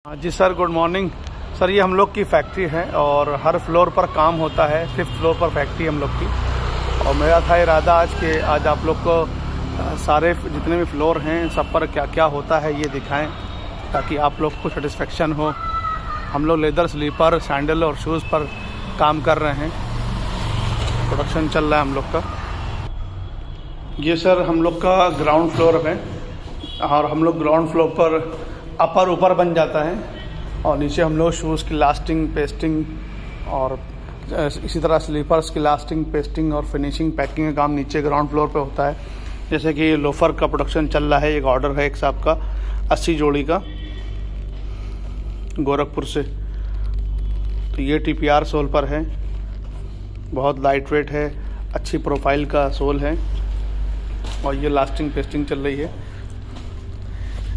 हाँ जी sir, good morning sir. ये हम लोग की फैक्ट्री है और हर फ्लोर पर काम होता है। 5th फ्लोर पर फैक्ट्री हम लोग की। और मेरा था इरादा आज आप लोग को सारे जितने भी फ्लोर हैं सब पर क्या क्या होता है ये दिखाएं, ताकि आप लोग को सेटिस्फेक्शन हो। हम लोग लेदर स्लीपर, सैंडल और शूज़ पर काम कर रहे हैं। प्रोडक्शन चल रहा है हम लोग का। ये सर हम लोग का ग्राउंड फ्लोर है और हम लोग ग्राउंड फ्लोर पर अपर ऊपर बन जाता है और नीचे हम लोग शूज़ की लास्टिंग, पेस्टिंग और इसी तरह स्लीपर्स की लास्टिंग, पेस्टिंग और फिनिशिंग, पैकिंग का काम नीचे ग्राउंड फ्लोर पे होता है। जैसे कि लोफर का प्रोडक्शन चल रहा है। एक ऑर्डर है एक साहब का 80 जोड़ी का गोरखपुर से। तो ये TPR सोल पर है, बहुत लाइट वेट है, अच्छी प्रोफाइल का सोल है और ये लास्टिंग पेस्टिंग चल रही है।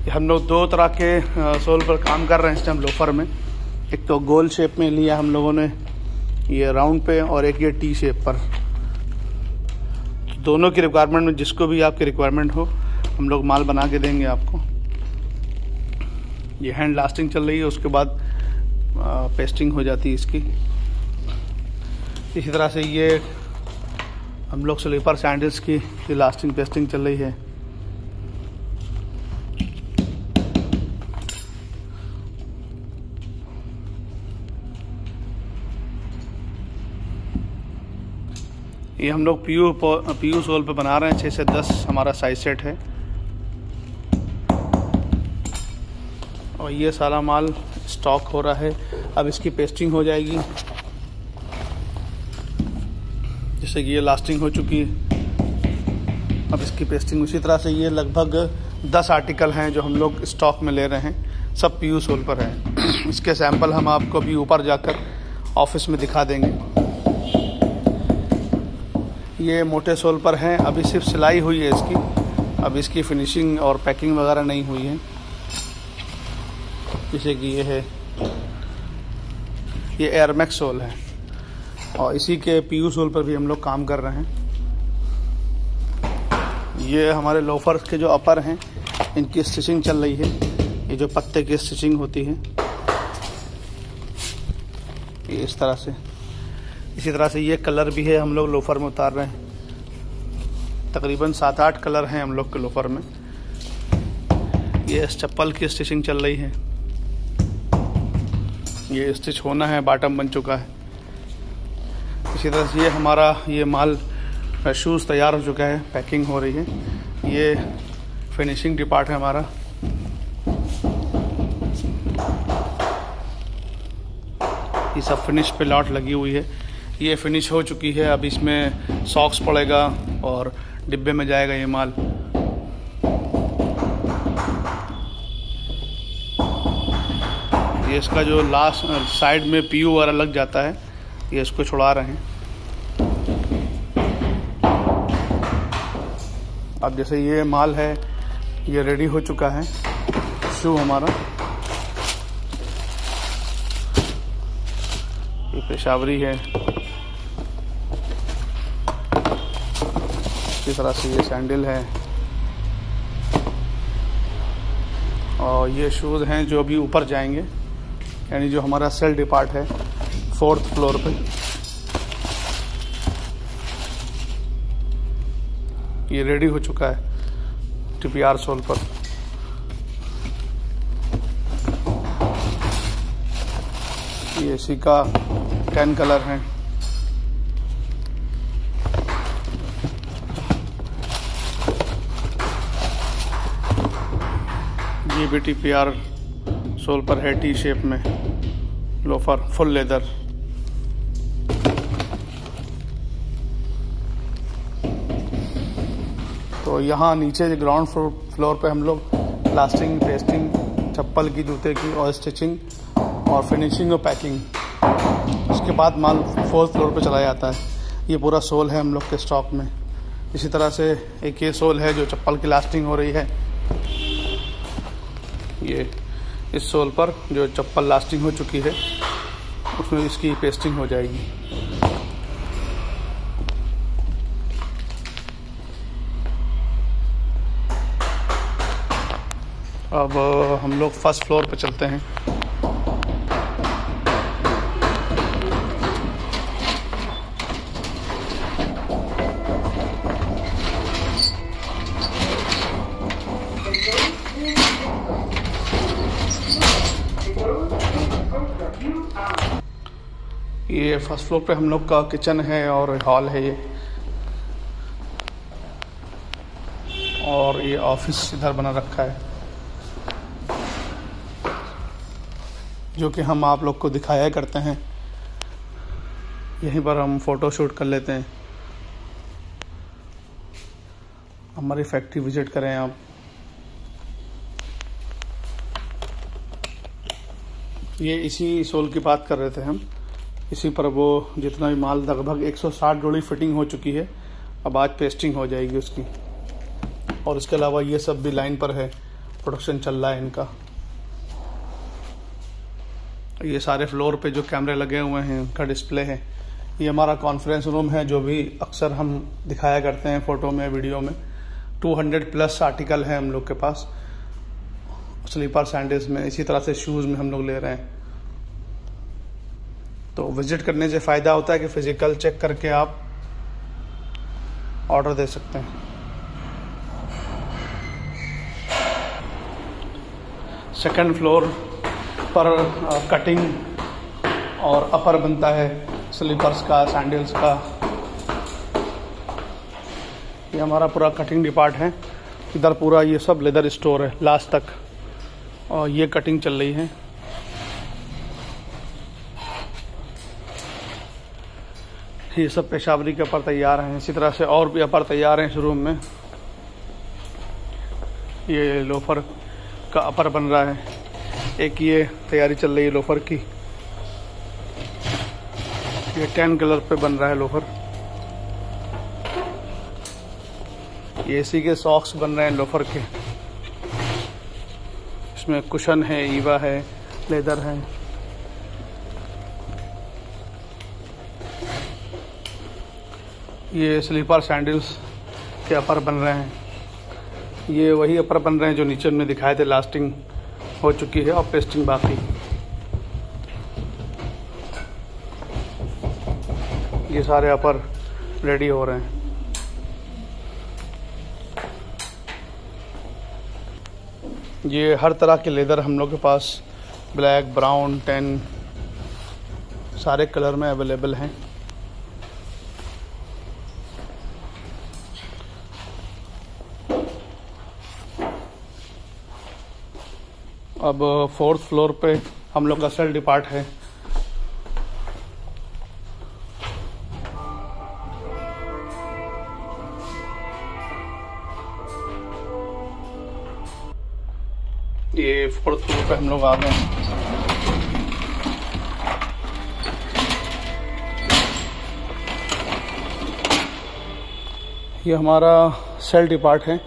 हम लोग 2 तरह के सोल पर काम कर रहे हैं इस टाइम लोफर में। एक तो गोल शेप में लिया हम लोगों ने ये राउंड पे, और एक ये टी शेप पर। दोनों की रिक्वायरमेंट में जिसको भी आपकी रिक्वायरमेंट हो हम लोग माल बना के देंगे आपको। ये हैंड लास्टिंग चल रही है, उसके बाद पेस्टिंग हो जाती है इसकी। इसी तरह से ये हम लोग स्लीपर सैंडल्स की लास्टिंग पेस्टिंग चल रही है। ये हम लोग पीयू सोल पे बना रहे हैं। 6 से 10 हमारा साइज सेट है और ये सारा माल स्टॉक हो रहा है। अब इसकी पेस्टिंग हो जाएगी। जैसे कि ये लास्टिंग हो चुकी है, अब इसकी पेस्टिंग। उसी तरह से ये लगभग 10 आर्टिकल हैं जो हम लोग स्टॉक में ले रहे हैं, सब पीयू सोल पर हैं। इसके सैंपल हम आपको भी ऊपर जाकर ऑफिस में दिखा देंगे। ये मोटे सोल पर हैं, अभी सिर्फ सिलाई हुई है इसकी, अब इसकी फिनिशिंग और पैकिंग वगैरह नहीं हुई है। जैसे कि ये है, ये एयरमैक्स सोल है और इसी के पीयू सोल पर भी हम लोग काम कर रहे हैं। ये हमारे लोफर्स के जो अपर हैं इनकी स्टिचिंग चल रही है। ये जो पत्ते की स्टिचिंग होती है ये इस तरह से। इसी तरह से ये कलर भी है, हम लोग लोफर में उतार रहे हैं। तकरीबन 7-8 कलर हैं हम लोग के लोफर में। ये इस चप्पल की स्टिचिंग चल रही है। ये स्टिच होना है, बॉटम बन चुका है। इसी तरह से ये हमारा ये माल शूज़ तैयार हो चुका है, पैकिंग हो रही है। ये फिनिशिंग डिपार्ट है हमारा। ये सब फिनिश पे लॉट लगी हुई है। ये फिनिश हो चुकी है। अब इसमें सॉक्स पड़ेगा और डिब्बे में जाएगा ये माल। ये इसका जो लास्ट साइड में पीयू वगैरह लग जाता है, ये इसको छुड़ा रहे हैं। अब जैसे ये माल है ये रेडी हो चुका है। शू हमारा ये पेशावरी है। इस तरह से ये सैंडल है और ये शूज़ हैं जो अभी ऊपर जाएंगे, यानी जो हमारा सेल डिपार्ट है 4th फ्लोर पे। ये रेडी हो चुका है TPR सोल पर। ये इसी का 10 कलर हैं। ये भी TPR सोल पर है, टी शेप में लोफर, फुल लेदर। तो यहाँ नीचे ग्राउंड फ्लोर पे हम लोग लास्टिंग, पेस्टिंग, चप्पल की, जूते की और स्टिचिंग और फिनिशिंग और पैकिंग। उसके बाद माल 4th फ्लोर पे चला जाता है। ये पूरा सोल है हम लोग के स्टॉक में। इसी तरह से एक ये सोल है जो चप्पल की लास्टिंग हो रही है। ये इस सोल पर जो चप्पल लास्टिंग हो चुकी है उसमें इसकी पेस्टिंग हो जाएगी। अब हम लोग 1st फ्लोर पे चलते हैं। ये फर्स्ट फ्लोर पे हम लोग का किचन है और हॉल है ये, और ये ऑफिस इधर बना रखा है जो कि हम आप लोग को दिखाया करते हैं। यहीं पर हम फ़ोटो शूट कर लेते हैं। हमारी फैक्ट्री विजिट करें आप। ये इसी सोल की बात कर रहे थे हम, इसी पर वो जितना भी माल लगभग 160 जोड़ी फिटिंग हो चुकी है, अब आज पेस्टिंग हो जाएगी उसकी। और इसके अलावा ये सब भी लाइन पर है, प्रोडक्शन चल रहा है इनका। ये सारे फ्लोर पे जो कैमरे लगे हुए हैं उनका डिस्प्ले है। ये हमारा कॉन्फ्रेंस रूम है जो भी अक्सर हम दिखाया करते हैं फ़ोटो में, वीडियो में। 200+ आर्टिकल हैं हम लोग के पास स्लीपर सैंडल्स में, इसी तरह से शूज़ में हम लोग ले रहे हैं। तो विजिट करने से फ़ायदा होता है कि फिज़िकल चेक करके आप ऑर्डर दे सकते हैं। सेकंड फ्लोर पर कटिंग और अपर बनता है स्लीपर्स का, सैंडल्स का। ये हमारा पूरा कटिंग डिपार्ट है। इधर पूरा ये सब लेदर स्टोर है लास्ट तक, और ये कटिंग चल रही है। ये सब पेशावरी के अपर तैयार हैं। इसी तरह से और भी अपर तैयार हैं इस रूम में। ये लोफर का अपर बन रहा है। एक ये तैयारी चल रही है लोफर की। ये 10 कलर पे बन रहा है लोफर। ये एसी के सॉक्स बन रहे हैं लोफर के। इसमें कुशन है, ईवा है, लेदर है। ये स्लीपर सैंडल्स के अपर बन रहे हैं। ये वही अपर बन रहे हैं जो नीचे हमने दिखाए थे, लास्टिंग हो चुकी है और पेस्टिंग बाकी। ये सारे अपर रेडी हो रहे हैं। ये हर तरह के लेदर हम लोग के पास ब्लैक, ब्राउन, टैन सारे कलर में अवेलेबल हैं। अब 4th फ्लोर पे हम लोग का सेल डिपार्ट है। ये 4th फ्लोर पे हम लोग आ गए हैं। ये हमारा सेल डिपार्ट है।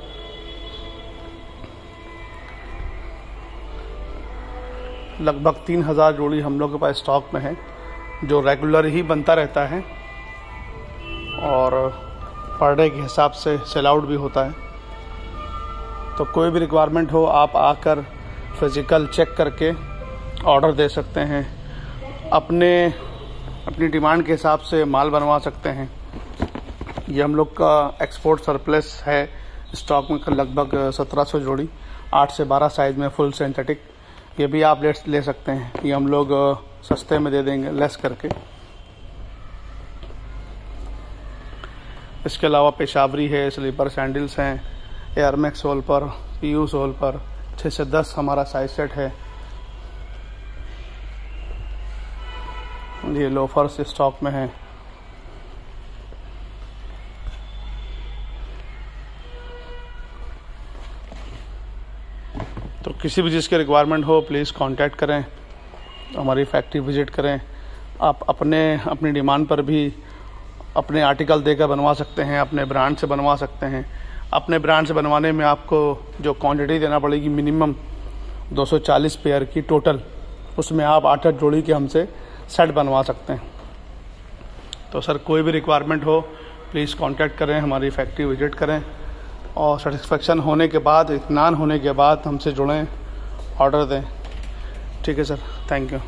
लगभग 3000 जोड़ी हम लोग के पास स्टॉक में है, जो रेगुलर ही बनता रहता है और पर डे के हिसाब से सेल आउट भी होता है। तो कोई भी रिक्वायरमेंट हो, आप आकर फिज़िकल चेक करके ऑर्डर दे सकते हैं। अपनी डिमांड के हिसाब से माल बनवा सकते हैं। ये हम लोग का एक्सपोर्ट सरप्लस है स्टॉक में लगभग 1700 जोड़ी, 8 से 12 साइज में फुल सिंथेटिक। ये भी आप ले सकते हैं। ये हम लोग सस्ते में दे देंगे लेस करके। इसके अलावा पेशावरी है, स्लीपर सैंडल्स हैं, एयरमैक्स सोल पर, पीयू सोल पर 6 से 10 हमारा साइज सेट है। ये लोफर्स स्टॉक में है। तो किसी भी चीज़ की रिक्वायरमेंट हो प्लीज़ कांटेक्ट करें, हमारी फैक्ट्री विजिट करें। आप अपनी डिमांड पर भी अपने आर्टिकल देकर बनवा सकते हैं, अपने ब्रांड से बनवा सकते हैं। अपने ब्रांड से बनवाने में आपको जो क्वांटिटी देना पड़ेगी मिनिमम 240 पेयर की टोटल, उसमें आप 8 जोड़ी के हमसे सेट बनवा सकते हैं। तो सर कोई भी रिक्वायरमेंट हो प्लीज़ कांटेक्ट करें, हमारी फैक्ट्री विजिट करें और सेटिस्फेक्शन होने के बाद, इत्मीनान होने के बाद हमसे जुड़ें, ऑर्डर दें। ठीक है सर, थैंक यू।